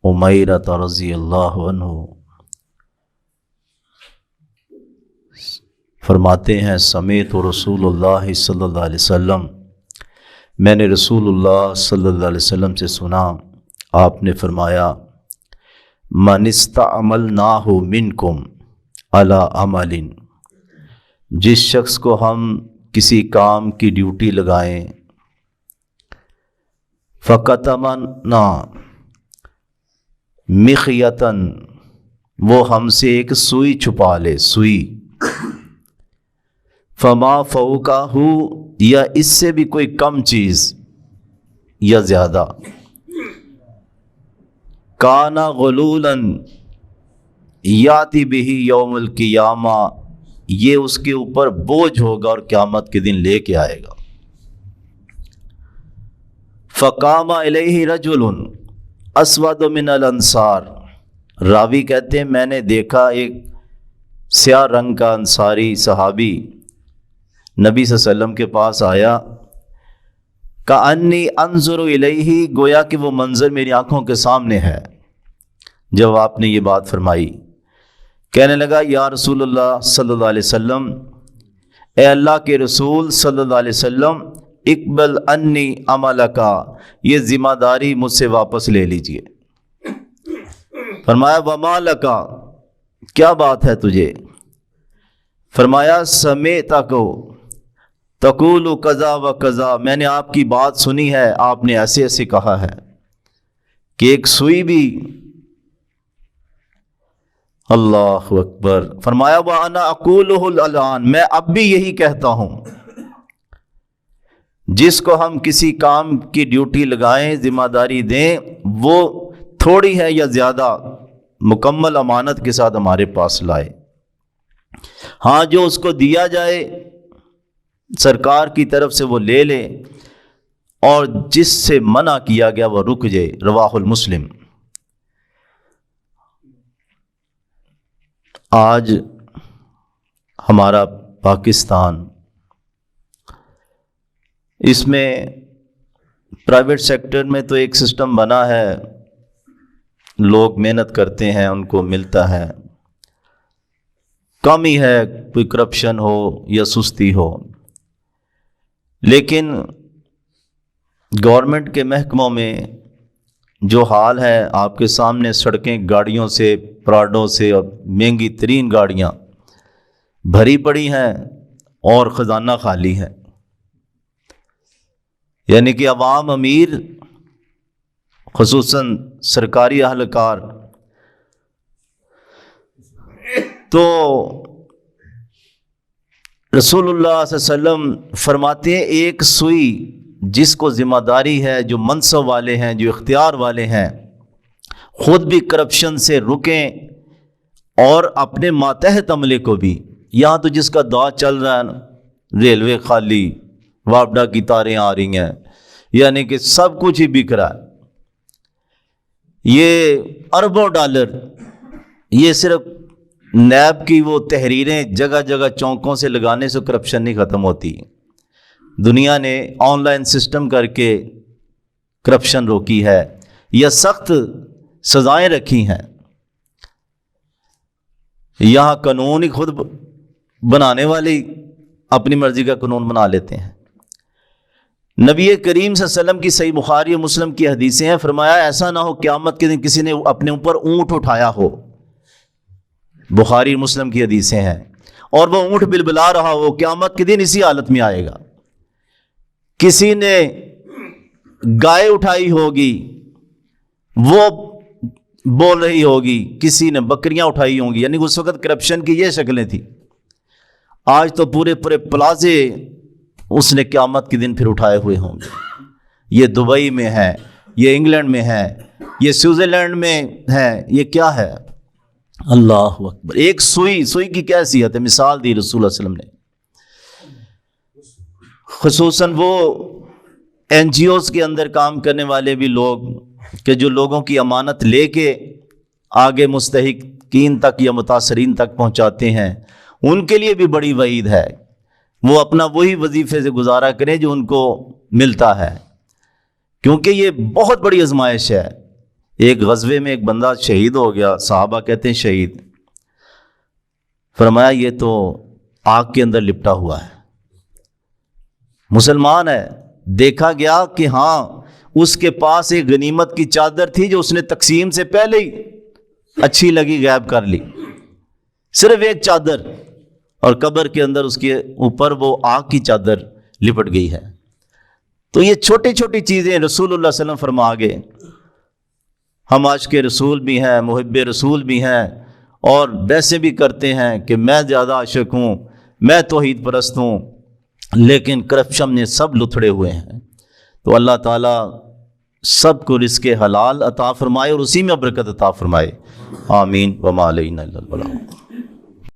उमैरत रज़ी अल्लाहु अन्हु फरमाते हैं, समेत रसूलुल्लाह सल्लल्लाहु अलैहि वसल्लम, मैंने रसूलुल्लाह सल्लल्लाहु अलैहि वसल्लम से सुना, आपने फरमाया, मन इस्तअमलनाहु मिनकुम अला अमलिन, जिस शख्स को हम किसी काम की ड्यूटी लगाएं, फ़कतमना मिखयतन, वो हमसे एक सुई छुपा ले, सुई, फमा फौकाहु, या इससे भी कोई कम चीज़ या ज़्यादा, काना गुलूलन याति बिही यौमुल क़ियामा, ये उसके ऊपर बोझ होगा और क़यामत के दिन लेके आएगा। फ़कामा इलैहि रजुलुन अस्वद मिनल अंसार, रावी कहते हैं मैंने देखा एक स्याह रंग का अंसारी सहाबी नबी सल्लल्लाहु अलैहि वसल्लम के पास आया, का अन्नी अंजुरु इलैहि, गोया कि वो मंजर मेरी आंखों के सामने है। जब आपने ये बात फरमाई, कहने लगा, या रसूलुल्लाह सल्लल्लाहु अलैहि वसल्लम, ए अल्लाह के रसूल सल्लल्लाहु अलैहि वसल्लम, इकबल अन्नी अमलका, ये जिम्मेदारी मुझसे वापस ले लीजिए। फरमाया, वमा लका, क्या बात है तुझे? फरमाया, समेतको तकूलु कज़ा व कज़ा, मैंने आपकी बात सुनी है, आपने ऐसे ऐसे कहा है कि एक सुई भी, अल्लाहु अकबर। फरमाया, व अना अक़ूलुहुल अलान, मैं अब भी यही कहता हूं, जिसको हम किसी काम की ड्यूटी लगाएं, जिम्मेदारी दें, वो थोड़ी है या ज़्यादा, मुकम्मल अमानत के साथ हमारे पास लाए। हाँ, जो उसको दिया जाए सरकार की तरफ से वो ले ले, और जिससे मना किया गया वो रुक जाए। रवाहुल मुस्लिम। आज हमारा पाकिस्तान, इसमें प्राइवेट सेक्टर में तो एक सिस्टम बना है, लोग मेहनत करते हैं, उनको मिलता है, कम ही है कोई करप्शन हो या सुस्ती हो, लेकिन गवर्नमेंट के महकमों में जो हाल है आपके सामने, सड़कें गाड़ियों से, प्राडों से, और महंगी तरीन गाड़ियाँ भरी पड़ी हैं और ख़जाना खाली है। यानी कि अवाम अमीर, खुसूसन सरकारी अहलकार, तो रसूलुल्लाह सल्लल्लाहु अलैहि वसल्लम फरमाते हैं, एक सुई जिसको ज़िम्मेदारी है, जो मनसब वाले हैं, जो इख्तियार वाले हैं, ख़ुद भी करप्शन से रुकें और अपने मातहत अमले को भी। यहाँ तो जिसका दौर चल रहा है, रेलवे खाली, वापडा की तारें आ रही हैं, यानी कि सब कुछ ही बिक रहा है। ये अरबों डॉलर, ये सिर्फ नैब की वो तहरीरें जगह जगह चौकों से लगाने से करप्शन नहीं ख़त्म होती। दुनिया ने ऑनलाइन सिस्टम करके करप्शन रोकी है या सख्त सजाएं रखी हैं। यहाँ कानून ही खुद बनाने वाले अपनी मर्जी का कानून बना लेते हैं। नबी करीम सल्लल्लाहु अलैहि वसल्लम की सही बुखारी और मुस्लिम की हदीसें हैं, फरमाया ऐसा ना हो क़यामत के दिन किसी ने अपने ऊपर ऊँट उठाया हो, बुखारी मुस्लिम की हदीसें हैं, और वो ऊँट बिलबिला रहा हो, क़यामत के दिन इसी हालत में आएगा। किसी ने गाय उठाई होगी, वो बोल रही होगी, किसी ने बकरियां उठाई होंगी, यानी उस वक्त करप्शन की ये शक्लें थी। आज तो पूरे पूरे प्लाजे उसने क़यामत के दिन फिर उठाए हुए होंगे। ये दुबई में है, ये इंग्लैंड में है, ये स्विट्ज़रलैंड में है, ये क्या है? अल्लाह अकबर। एक सुई, सुई की क्या हैसियत है? मिसाल दी रसूल सल्लल्लाहु अलैहि वसल्लम ने। खुसूसन वो NGOs के अंदर काम करने वाले भी लोग कि जो लोगों की अमानत लेके आगे मुस्तहिकीन तक या मुतासरीन तक पहुंचाते हैं, उनके लिए भी बड़ी वईद है। वो अपना वही वजीफे से गुजारा करें जो उनको मिलता है, क्योंकि ये बहुत बड़ी आजमाइश है। ایک غزوے میں ایک بندہ شہید ہو گیا، صحابہ کہتے ہیں شہید، فرمایا یہ تو آگ کے اندر لپٹا ہوا ہے، مسلمان ہے۔ دیکھا گیا کہ ہاں اس کے پاس ایک غنیمت کی چادر تھی جو اس نے تقسیم سے پہلے ہی اچھی لگی غائب کر لی، صرف ایک چادر، اور قبر کے اندر اس کے اوپر وہ آگ کی چادر لپٹ گئی ہے۔ تو یہ چھوٹی چھوٹی چیزیں رسول اللہ صلی اللہ علیہ وسلم فرما گئے۔ ہم عاشق رسول بھی ہیں، محب رسول بھی ہیں، اور ویسے بھی کرتے ہیں کہ میں زیادہ عاشق ہوں، میں توحید پرست ہوں، لیکن کرپشن نے سب لتھڑے ہوئے ہیں۔ تو اللہ تعالیٰ سب کو رزق حلال عطا فرمائے اور اسی میں برکت عطا فرمائے، آمین۔ وما علینا الا البلاغ۔